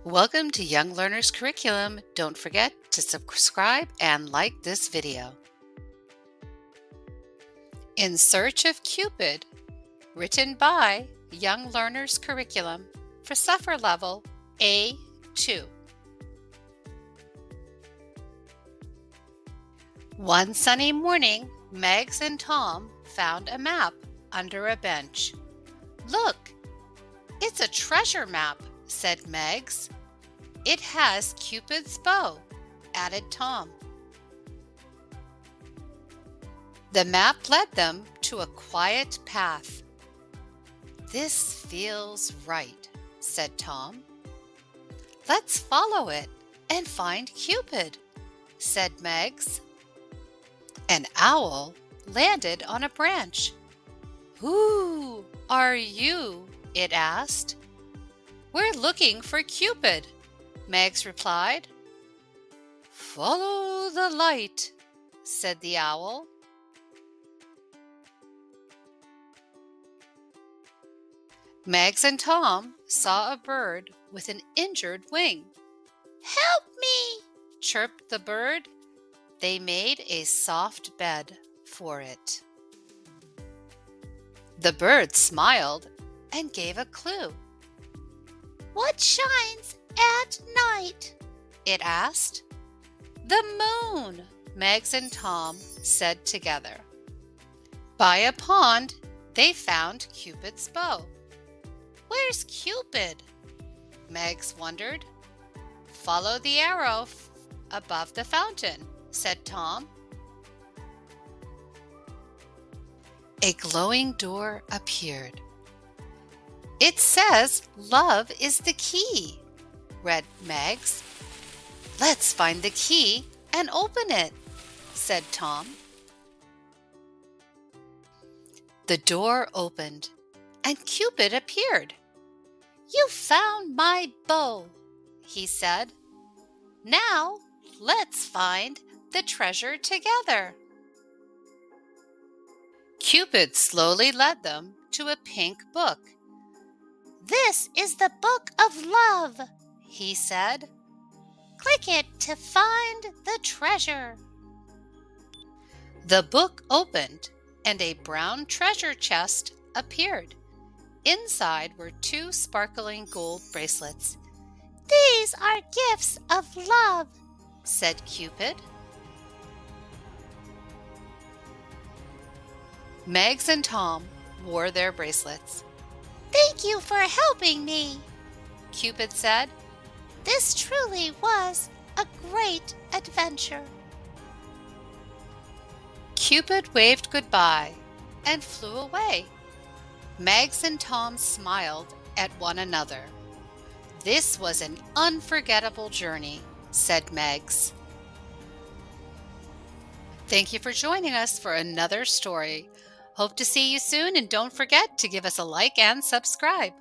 Welcome to Young Learners Curriculum. Don't forget to subscribe and like this video. In Search of Cupid, written by Young Learners Curriculum for CEFR Level A2. One sunny morning, Megs and Tom found a map under a bench. "Look, it's a treasure map," said Megs. "It has Cupid's bow," added Tom. The map led them to a quiet path. "This feels right," said Tom. "Let's follow it and find Cupid," said Megs. An owl landed on a branch. "Who are you?" it asked. "We're looking for Cupid," Megs replied. "Follow the light," said the owl. Megs and Tom saw a bird with an injured wing. "Help me!" chirped the bird. They made a soft bed for it. The bird smiled and gave a clue. "What shines at night?" it asked. "The moon," Megs and Tom said together. By a pond, they found Cupid's bow. "Where's Cupid?" Megs wondered. "Follow the arrow above the fountain," said Tom. A glowing door appeared. "It says love is the key," read Megs. "Let's find the key and open it," said Tom. The door opened and Cupid appeared. "You found my bow," he said. "Now let's find the treasure together." Cupid slowly led them to a pink book. "This is the book of love," he said. "Click it to find the treasure." The book opened and a brown treasure chest appeared. Inside were 2 sparkling gold bracelets. "These are gifts of love," said Cupid. Megs and Tom wore their bracelets. "Thank you for helping me," Cupid said. "This truly was a great adventure." Cupid waved goodbye and flew away. Megs and Tom smiled at one another. "This was an unforgettable journey," said Megs. Thank you for joining us for another story. Hope to see you soon, and don't forget to give us a like and subscribe.